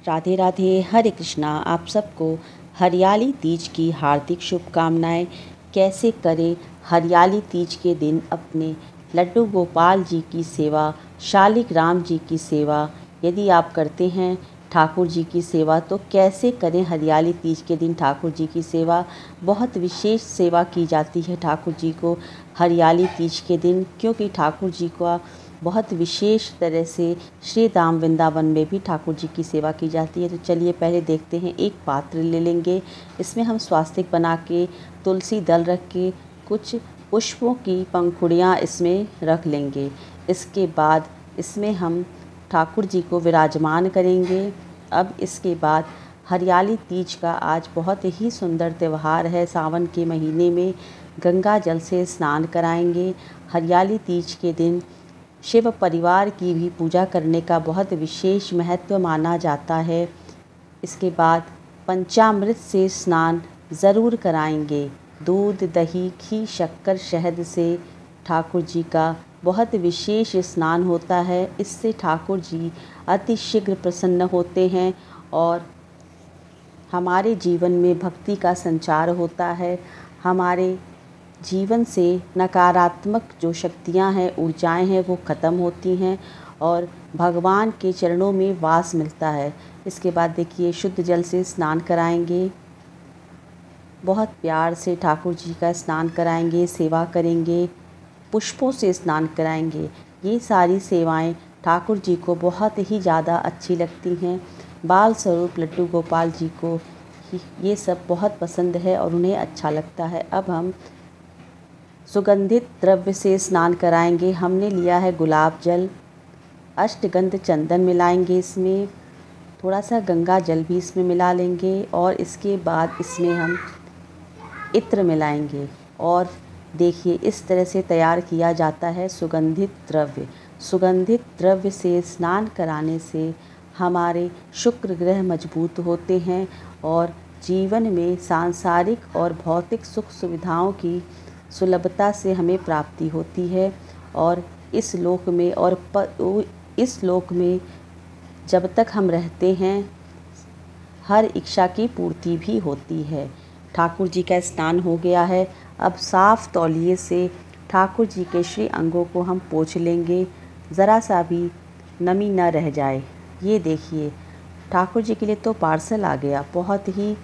राधे राधे, हरे कृष्णा। आप सबको हरियाली तीज की हार्दिक शुभकामनाएं। कैसे करें हरियाली तीज के दिन अपने लड्डू गोपाल जी की सेवा, शालिग्राम जी की सेवा। यदि आप करते हैं ठाकुर जी की सेवा तो कैसे करें हरियाली तीज के दिन ठाकुर जी की सेवा। बहुत विशेष सेवा की जाती है ठाकुर जी को हरियाली तीज के दिन, क्योंकि ठाकुर जी का बहुत विशेष तरह से श्री धाम वृंदावन में भी ठाकुर जी की सेवा की जाती है। तो चलिए पहले देखते हैं। एक पात्र ले लेंगे, इसमें हम स्वास्तिक बना के तुलसी दल रख के कुछ पुष्पों की पंखुड़ियाँ इसमें रख लेंगे। इसके बाद इसमें हम ठाकुर जी को विराजमान करेंगे। अब इसके बाद हरियाली तीज का आज बहुत ही सुंदर त्यौहार है। सावन के महीने में गंगा जल से स्नान कराएंगे। हरियाली तीज के दिन शिव परिवार की भी पूजा करने का बहुत विशेष महत्व माना जाता है। इसके बाद पंचामृत से स्नान ज़रूर कराएंगे। दूध, दही, घी, शक्कर, शहद से ठाकुर जी का बहुत विशेष स्नान होता है। इससे ठाकुर जी अति शीघ्र प्रसन्न होते हैं और हमारे जीवन में भक्ति का संचार होता है। हमारे जीवन से नकारात्मक जो शक्तियाँ हैं, ऊर्जाएँ हैं, वो ख़त्म होती हैं और भगवान के चरणों में वास मिलता है। इसके बाद देखिए शुद्ध जल से स्नान कराएंगे। बहुत प्यार से ठाकुर जी का स्नान कराएंगे, सेवा करेंगे, पुष्पों से स्नान कराएंगे। ये सारी सेवाएं ठाकुर जी को बहुत ही ज़्यादा अच्छी लगती हैं। बाल स्वरूप लड्डू गोपाल जी को ये सब बहुत पसंद है और उन्हें अच्छा लगता है। अब हम सुगंधित द्रव्य से स्नान कराएंगे। हमने लिया है गुलाब जल, अष्टगंध चंदन मिलाएंगे इसमें, थोड़ा सा गंगा जल भी इसमें मिला लेंगे और इसके बाद इसमें हम इत्र मिलाएंगे। और देखिए इस तरह से तैयार किया जाता है सुगंधित द्रव्य। सुगंधित द्रव्य से स्नान कराने से हमारे शुक्र ग्रह मजबूत होते हैं और जीवन में सांसारिक और भौतिक सुख सुविधाओं की सुलभता से हमें प्राप्ति होती है और इस लोक में जब तक हम रहते हैं हर इच्छा की पूर्ति भी होती है। ठाकुर जी का स्नान हो गया है। अब साफ तौलिए से ठाकुर जी के श्री अंगों को हम पोंछ लेंगे, ज़रा सा भी नमी न रह जाए। ये देखिए ठाकुर जी के लिए तो पार्सल आ गया। बहुत ही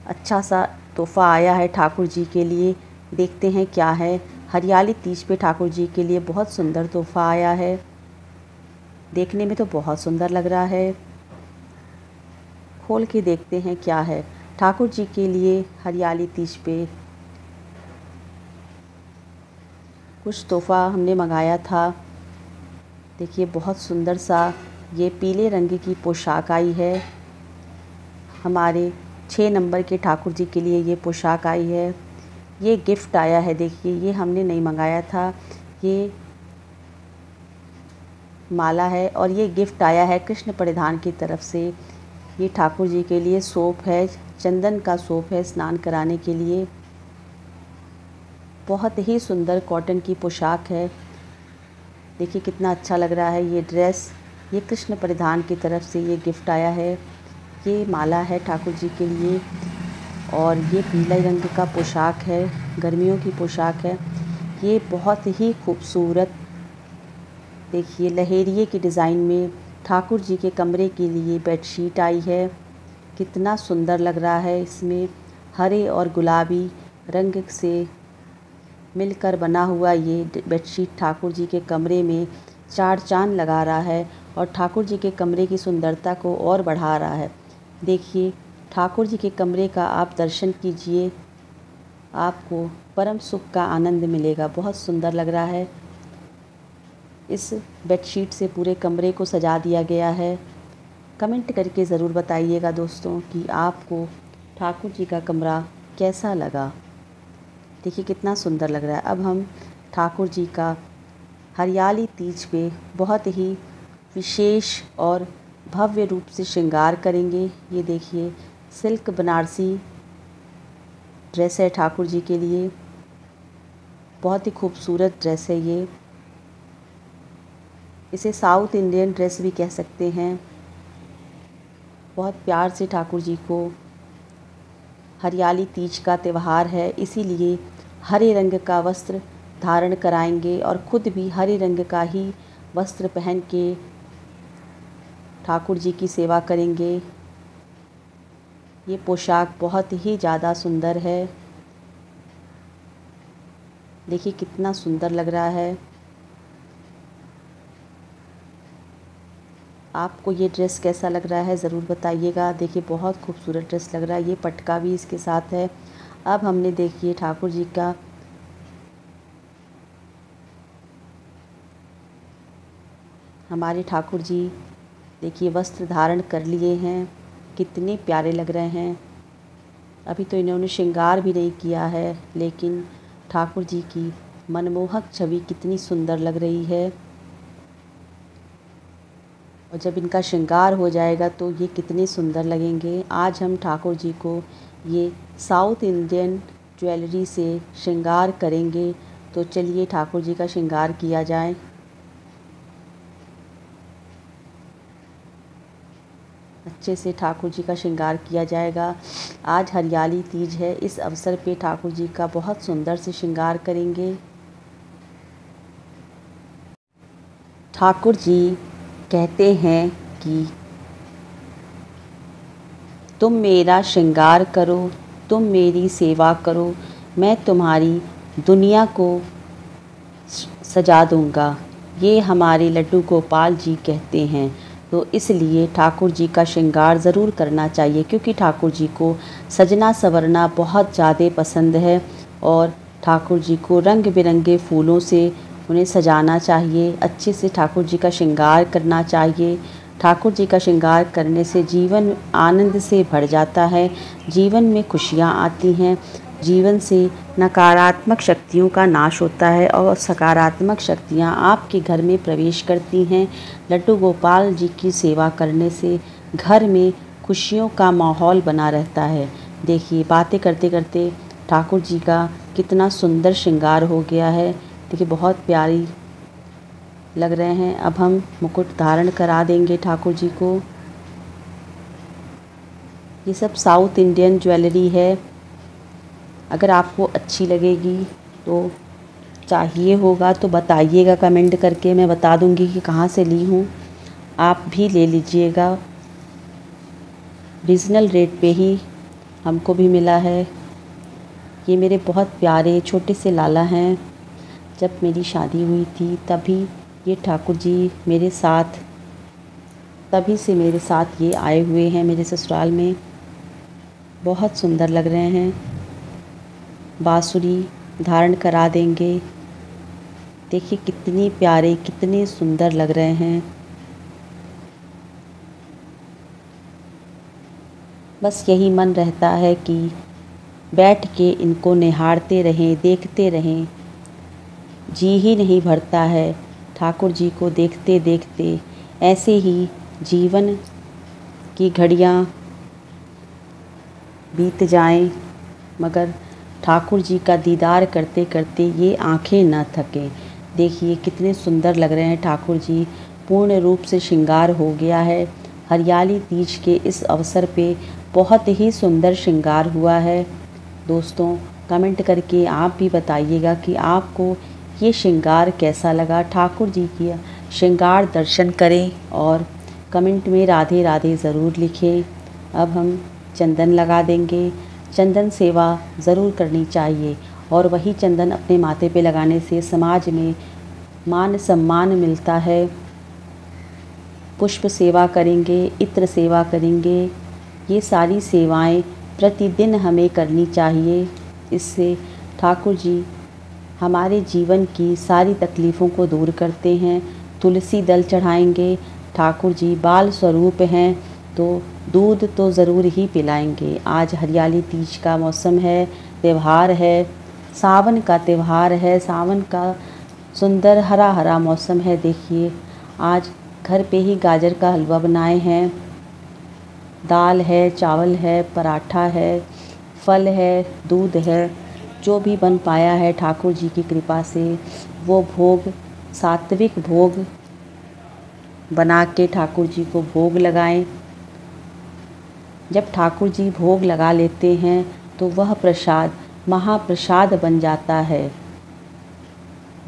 अच्छा सा तोहफ़ा आया है ठाकुर जी के लिए। देखते हैं क्या है। हरियाली तीज पे ठाकुर जी के लिए बहुत सुंदर तोहफ़ा आया है। देखने में तो बहुत सुंदर लग रहा है। खोल के देखते हैं क्या है। ठाकुर जी के लिए हरियाली तीज पे कुछ तोहफ़ा हमने मंगाया था। देखिए बहुत सुंदर सा ये पीले रंग की पोशाक आई है। हमारे 6 नंबर के ठाकुर जी के लिए ये पोशाक आई है। ये गिफ्ट आया है। देखिए ये हमने नहीं मंगाया था, ये माला है और ये गिफ्ट आया है कृष्ण परिधान की तरफ से। ये ठाकुर जी के लिए सोप है, चंदन का सोप है स्नान कराने के लिए। बहुत ही सुंदर कॉटन की पोशाक है। देखिए कितना अच्छा लग रहा है ये ड्रेस। ये कृष्ण परिधान की तरफ से ये गिफ्ट आया है। ये माला है ठाकुर जी के लिए और ये पीले रंग का पोशाक है, गर्मियों की पोशाक है। ये बहुत ही खूबसूरत देखिए लहेरिए की डिज़ाइन में ठाकुर जी के कमरे के लिए बेडशीट आई है। कितना सुंदर लग रहा है। इसमें हरे और गुलाबी रंग से मिलकर बना हुआ ये बेडशीट ठाकुर जी के कमरे में चार चांद लगा रहा है और ठाकुर जी के कमरे की सुंदरता को और बढ़ा रहा है। देखिए ठाकुर जी के कमरे का आप दर्शन कीजिए, आपको परम सुख का आनंद मिलेगा। बहुत सुंदर लग रहा है। इस बेडशीट से पूरे कमरे को सजा दिया गया है। कमेंट करके ज़रूर बताइएगा दोस्तों कि आपको ठाकुर जी का कमरा कैसा लगा। देखिए कितना सुंदर लग रहा है। अब हम ठाकुर जी का हरियाली तीज पे बहुत ही विशेष और भव्य रूप से श्रृंगार करेंगे। ये देखिए सिल्क बनारसी ड्रेस है ठाकुर जी के लिए। बहुत ही खूबसूरत ड्रेस है ये। इसे साउथ इंडियन ड्रेस भी कह सकते हैं। बहुत प्यार से ठाकुर जी को हरियाली तीज का त्यौहार है, इसीलिए हरे रंग का वस्त्र धारण कराएंगे और ख़ुद भी हरे रंग का ही वस्त्र पहन के ठाकुर जी की सेवा करेंगे। ये पोशाक बहुत ही ज़्यादा सुंदर है। देखिए कितना सुंदर लग रहा है। आपको ये ड्रेस कैसा लग रहा है ज़रूर बताइएगा। देखिए बहुत खूबसूरत ड्रेस लग रहा है। ये पटका भी इसके साथ है। अब हमने देखिए ठाकुर जी का हमारे ठाकुर जी देखिए वस्त्र धारण कर लिए हैं। कितने प्यारे लग रहे हैं। अभी तो इन्होंने श्रृंगार भी नहीं किया है, लेकिन ठाकुर जी की मनमोहक छवि कितनी सुंदर लग रही है। और जब इनका श्रृंगार हो जाएगा तो ये कितने सुंदर लगेंगे। आज हम ठाकुर जी को ये साउथ इंडियन ज्वेलरी से श्रृंगार करेंगे। तो चलिए ठाकुर जी का श्रृंगार किया जाए। अच्छे से ठाकुर जी का श्रृंगार किया जाएगा। आज हरियाली तीज है, इस अवसर पे ठाकुर जी का बहुत सुंदर से श्रृंगार करेंगे। ठाकुर जी कहते हैं कि तुम मेरा श्रृंगार करो, तुम मेरी सेवा करो, मैं तुम्हारी दुनिया को सजा दूंगा। ये हमारे लड्डू गोपाल जी कहते हैं। तो इसलिए ठाकुर जी का श्रृंगार ज़रूर करना चाहिए, क्योंकि ठाकुर जी को सजना संवरना बहुत ज़्यादा पसंद है। और ठाकुर जी को रंग बिरंगे फूलों से उन्हें सजाना चाहिए। अच्छे से ठाकुर जी का श्रृंगार करना चाहिए। ठाकुर जी का श्रृंगार करने से जीवन आनंद से भर जाता है, जीवन में खुशियाँ आती हैं, जीवन से नकारात्मक शक्तियों का नाश होता है और सकारात्मक शक्तियाँ आपके घर में प्रवेश करती हैं। लड्डू गोपाल जी की सेवा करने से घर में खुशियों का माहौल बना रहता है। देखिए बातें करते करते ठाकुर जी का कितना सुंदर श्रृंगार हो गया है। देखिए बहुत प्यारी लग रहे हैं। अब हम मुकुट धारण करा देंगे ठाकुर जी को। ये सब साउथ इंडियन ज्वेलरी है। अगर आपको अच्छी लगेगी तो चाहिए होगा तो बताइएगा कमेंट करके, मैं बता दूंगी कि कहाँ से ली हूँ। आप भी ले लीजिएगा। रीजनल रेट पे ही हमको भी मिला है। ये मेरे बहुत प्यारे छोटे से लाला हैं। जब मेरी शादी हुई थी तभी ये ठाकुर जी मेरे साथ, तभी से मेरे साथ ये आए हुए हैं मेरे ससुराल में। बहुत सुंदर लग रहे हैं। बांसुरी धारण करा देंगे। देखिए कितनी प्यारे कितने सुंदर लग रहे हैं। बस यही मन रहता है कि बैठ के इनको निहारते रहें, देखते रहें। जी ही नहीं भरता है ठाकुर जी को देखते देखते। ऐसे ही जीवन की घड़ियाँ बीत जाएं, मगर ठाकुर जी का दीदार करते करते ये आँखें न थकें। देखिए कितने सुंदर लग रहे हैं ठाकुर जी। पूर्ण रूप से श्रृंगार हो गया है। हरियाली तीज के इस अवसर पे बहुत ही सुंदर श्रृंगार हुआ है। दोस्तों कमेंट करके आप भी बताइएगा कि आपको ये श्रृंगार कैसा लगा। ठाकुर जी की श्रृंगार दर्शन करें और कमेंट में राधे राधे ज़रूर लिखें। अब हम चंदन लगा देंगे। चंदन सेवा ज़रूर करनी चाहिए और वही चंदन अपने माथे पे लगाने से समाज में मान सम्मान मिलता है। पुष्प सेवा करेंगे, इत्र सेवा करेंगे। ये सारी सेवाएं प्रतिदिन हमें करनी चाहिए। इससे ठाकुर जी हमारे जीवन की सारी तकलीफ़ों को दूर करते हैं। तुलसी दल चढ़ाएंगे। ठाकुर जी बाल स्वरूप हैं तो दूध तो ज़रूर ही पिलाएंगे। आज हरियाली तीज का मौसम है, त्यौहार है, सावन का त्यौहार है। सावन का सुंदर हरा हरा मौसम है। देखिए आज घर पे ही गाजर का हलवा बनाए हैं। दाल है, चावल है, पराठा है, फल है, दूध है। जो भी बन पाया है ठाकुर जी की कृपा से वो भोग, सात्विक भोग बना के ठाकुर जी को भोग लगाएं। जब ठाकुर जी भोग लगा लेते हैं तो वह प्रसाद महाप्रसाद बन जाता है।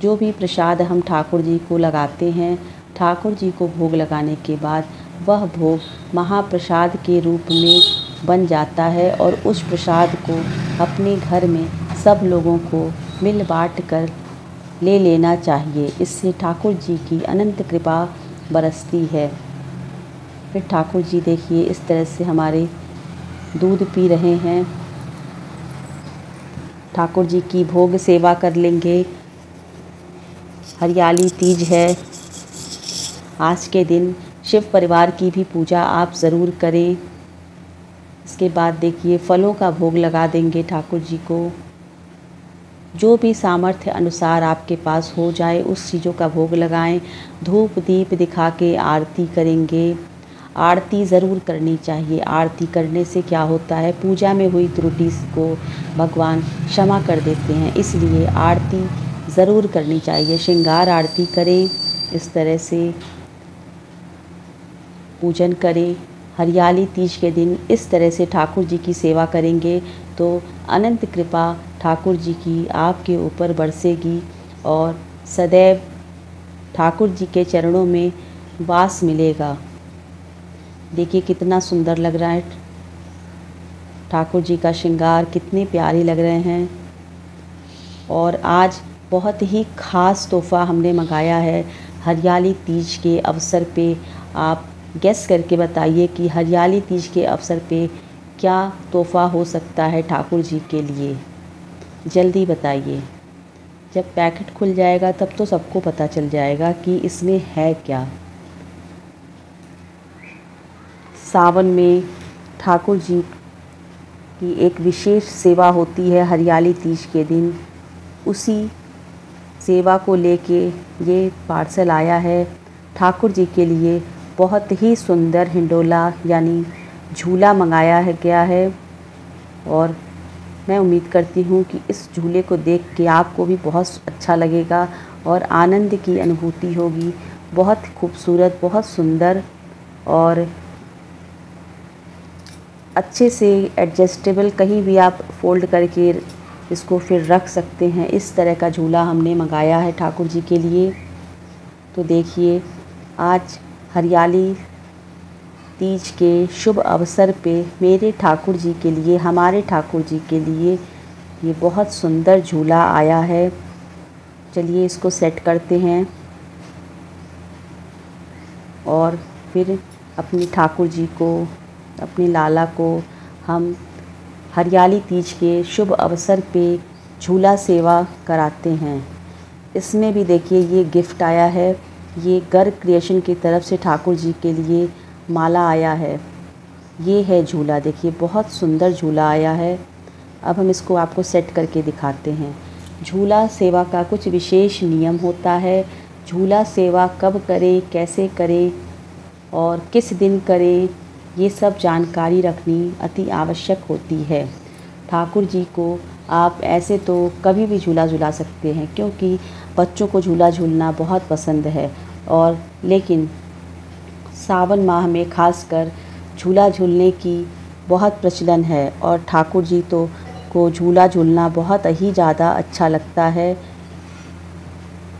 जो भी प्रसाद हम ठाकुर जी को लगाते हैं, ठाकुर जी को भोग लगाने के बाद वह भोग महाप्रसाद के रूप में बन जाता है और उस प्रसाद को अपने घर में सब लोगों को मिल बाँट कर ले लेना चाहिए। इससे ठाकुर जी की अनंत कृपा बरसती है। फिर ठाकुर जी देखिए इस तरह से हमारे दूध पी रहे हैं। ठाकुर जी की भोग सेवा कर लेंगे। हरियाली तीज है। आज के दिन शिव परिवार की भी पूजा आप ज़रूर करें। इसके बाद देखिए फलों का भोग लगा देंगे ठाकुर जी को। जो भी सामर्थ्य अनुसार आपके पास हो जाए उस चीज़ों का भोग लगाएं। धूप दीप दिखा के आरती करेंगे। आरती ज़रूर करनी चाहिए। आरती करने से क्या होता है, पूजा में हुई त्रुटि को भगवान क्षमा कर देते हैं, इसलिए आरती ज़रूर करनी चाहिए। श्रृंगार आरती करें, इस तरह से पूजन करें। हरियाली तीज के दिन इस तरह से ठाकुर जी की सेवा करेंगे तो अनंत कृपा ठाकुर जी की आपके ऊपर बरसेगी और सदैव ठाकुर जी के चरणों में वास मिलेगा। देखिए कितना सुंदर लग रहा है। ठाकुर जी का श्रृंगार कितने प्यारे लग रहे हैं। और आज बहुत ही ख़ास तोहफ़ा हमने मंगाया है हरियाली तीज के अवसर पे। आप गेस करके बताइए कि हरियाली तीज के अवसर पे क्या तोहफ़ा हो सकता है ठाकुर जी के लिए। जल्दी बताइए। जब पैकेट खुल जाएगा तब तो सबको पता चल जाएगा कि इसमें है क्या। सावन में ठाकुर जी की एक विशेष सेवा होती है हरियाली तीज के दिन। उसी सेवा को लेके ये पार्सल आया है। ठाकुर जी के लिए बहुत ही सुंदर हिंडोला यानी झूला मंगाया गया है और मैं उम्मीद करती हूँ कि इस झूले को देख के आपको भी बहुत अच्छा लगेगा और आनंद की अनुभूति होगी। बहुत खूबसूरत, बहुत सुंदर और अच्छे से एडजस्टेबल, कहीं भी आप फोल्ड करके इसको फिर रख सकते हैं। इस तरह का झूला हमने मंगाया है ठाकुर जी के लिए। तो देखिए आज हरियाली तीज के शुभ अवसर पे मेरे ठाकुर जी के लिए, हमारे ठाकुर जी के लिए ये बहुत सुंदर झूला आया है। चलिए इसको सेट करते हैं और फिर अपने ठाकुर जी को, अपने लाला को हम हरियाली तीज के शुभ अवसर पे झूला सेवा कराते हैं। इसमें भी देखिए ये गिफ्ट आया है। ये गर्ग क्रिएशन की तरफ से ठाकुर जी के लिए माला आया है। ये है झूला, देखिए बहुत सुंदर झूला आया है। अब हम इसको आपको सेट करके दिखाते हैं। झूला सेवा का कुछ विशेष नियम होता है। झूला सेवा कब करें, कैसे करें और किस दिन करें, ये सब जानकारी रखनी अति आवश्यक होती है। ठाकुर जी को आप ऐसे तो कभी भी झूला झूला सकते हैं क्योंकि बच्चों को झूला झूलना बहुत पसंद है, और लेकिन सावन माह में खासकर झूला झूलने की बहुत प्रचलन है और ठाकुर जी को झूला झूलना बहुत ही ज़्यादा अच्छा लगता है।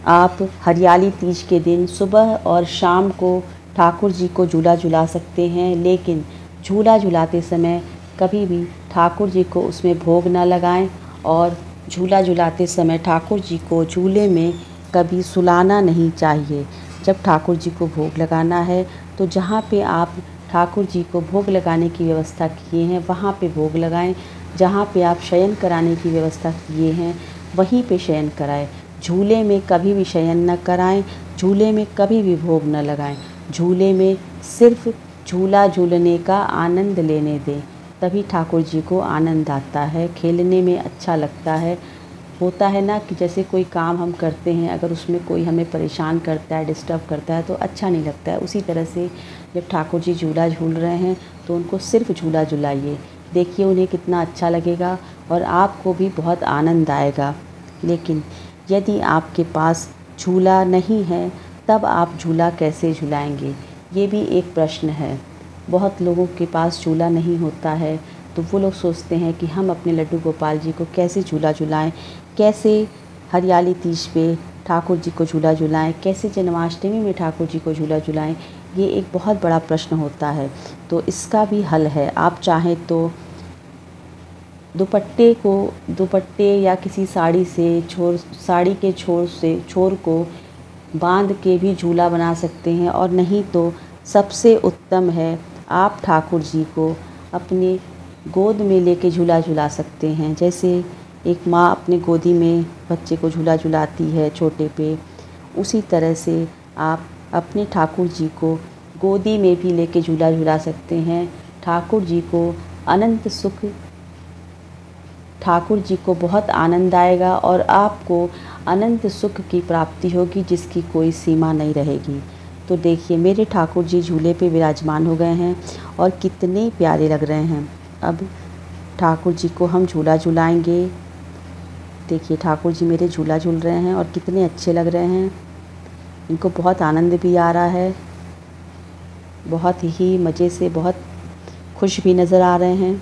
आप हरियाली तीज के दिन सुबह और शाम को ठाकुर जी को झूला झुला सकते हैं, लेकिन झूला झुलाते समय कभी भी ठाकुर जी को उसमें भोग न लगाएं और झूला झुलाते समय ठाकुर जी को झूले में कभी सुलाना नहीं चाहिए। जब ठाकुर जी को भोग लगाना है तो जहाँ पे आप ठाकुर जी को भोग लगाने की व्यवस्था किए हैं वहाँ पे भोग लगाएं। जहाँ पे आप शयन कराने की व्यवस्था किए हैं वहीं पे शयन कराएं। झूले में कभी भी शयन न कराएं, झूले में कभी भी भोग न लगाएं। झूले में सिर्फ झूला झूलने का आनंद लेने दें, तभी ठाकुर जी को आनंद आता है, खेलने में अच्छा लगता है। होता है ना कि जैसे कोई काम हम करते हैं, अगर उसमें कोई हमें परेशान करता है, डिस्टर्ब करता है तो अच्छा नहीं लगता है। उसी तरह से जब ठाकुर जी झूला झूल रहे हैं तो उनको सिर्फ झूला झुलाइए, देखिए उन्हें कितना अच्छा लगेगा और आपको भी बहुत आनंद आएगा। लेकिन यदि आपके पास झूला नहीं है तब आप झूला कैसे झुलाएंगे, ये भी एक प्रश्न है। बहुत लोगों के पास झूला नहीं होता है, तो वो लोग सोचते हैं कि हम अपने लड्डू गोपाल जी को कैसे झूला झुलाएँ, कैसे हरियाली तीज पे ठाकुर जी को झूला झुलाएँ, कैसे जन्माष्टमी में ठाकुर जी को झूला झुलाएँ। ये एक बहुत बड़ा प्रश्न होता है, तो इसका भी हल है। आप चाहें तो दुपट्टे या किसी साड़ी के छोर को बांध के भी झूला बना सकते हैं, और नहीं तो सबसे उत्तम है आप ठाकुर जी को अपने गोद में लेके झूला झुला सकते हैं। जैसे एक माँ अपने गोदी में बच्चे को झूला झुलाती है छोटे पे, उसी तरह से आप अपने ठाकुर जी को गोदी में भी लेके झूला झुला सकते हैं। ठाकुर जी को बहुत आनंद आएगा और आपको अनंत सुख की प्राप्ति होगी, जिसकी कोई सीमा नहीं रहेगी। तो देखिए, मेरे ठाकुर जी झूले पे विराजमान हो गए हैं और कितने प्यारे लग रहे हैं। अब ठाकुर जी को हम झूला झुलाएंगे। देखिए, ठाकुर जी मेरे झूला झूल रहे हैं और कितने अच्छे लग रहे हैं। इनको बहुत आनंद भी आ रहा है, बहुत ही मज़े से, बहुत खुश भी नज़र आ रहे हैं।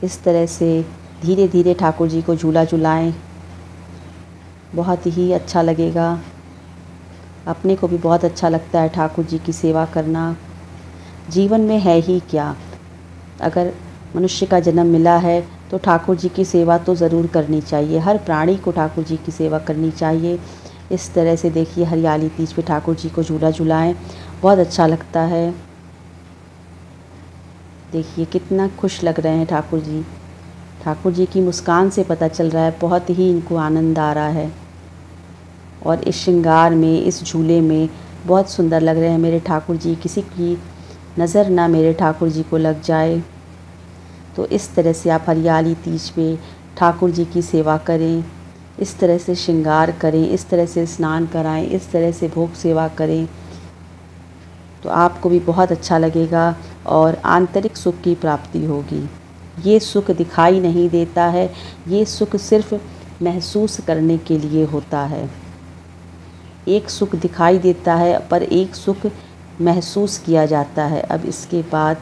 इस तरह से धीरे धीरे ठाकुर जी को झूला झुलाएं, बहुत ही अच्छा लगेगा। अपने को भी बहुत अच्छा लगता है ठाकुर जी की सेवा करना। जीवन में है ही क्या, अगर मनुष्य का जन्म मिला है तो ठाकुर जी की सेवा तो ज़रूर करनी चाहिए। हर प्राणी को ठाकुर जी की सेवा करनी चाहिए। इस तरह से देखिए, हरियाली तीज पे ठाकुर जी को झूला झुलाएं, बहुत अच्छा लगता है। देखिए कितना खुश लग रहे हैं ठाकुर जी। ठाकुर जी की मुस्कान से पता चल रहा है बहुत ही इनको आनंद आ रहा है। और इस श्रृंगार में, इस झूले में बहुत सुंदर लग रहे हैं मेरे ठाकुर जी। किसी की नज़र ना मेरे ठाकुर जी को लग जाए। तो इस तरह से आप हरियाली तीज पे ठाकुर जी की सेवा करें, इस तरह से श्रृंगार करें, इस तरह से स्नान कराएं, इस तरह से भोग सेवा करें, तो आपको भी बहुत अच्छा लगेगा और आंतरिक सुख की प्राप्ति होगी। ये सुख दिखाई नहीं देता है, ये सुख सिर्फ महसूस करने के लिए होता है। एक सुख दिखाई देता है पर एक सुख महसूस किया जाता है। अब इसके बाद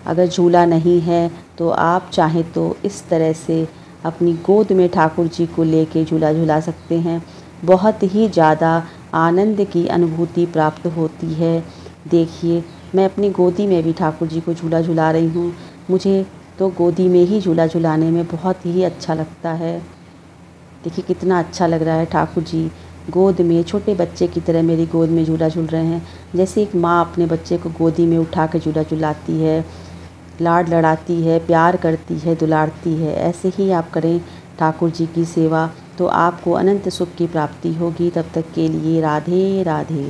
अगर झूला नहीं है तो आप चाहें तो इस तरह से अपनी गोद में ठाकुर जी को लेके झूला झुला सकते हैं। बहुत ही ज़्यादा आनंद की अनुभूति प्राप्त होती है। देखिए, मैं अपनी गोदी में भी ठाकुर जी को झूला झुला रही हूँ। मुझे तो गोदी में ही झूला झुलाने में बहुत ही अच्छा लगता है। देखिए कितना अच्छा लग रहा है। ठाकुर जी गोद में छोटे बच्चे की तरह मेरी गोद में झूला झूल रहे हैं। जैसे एक माँ अपने बच्चे को गोदी में उठा के झूला झुलाती है, लाड लड़ाती है, प्यार करती है, दुलारती है, ऐसे ही आप करें ठाकुर जी की सेवा, तो आपको अनंत सुख की प्राप्ति होगी। तब तक के लिए राधे राधे।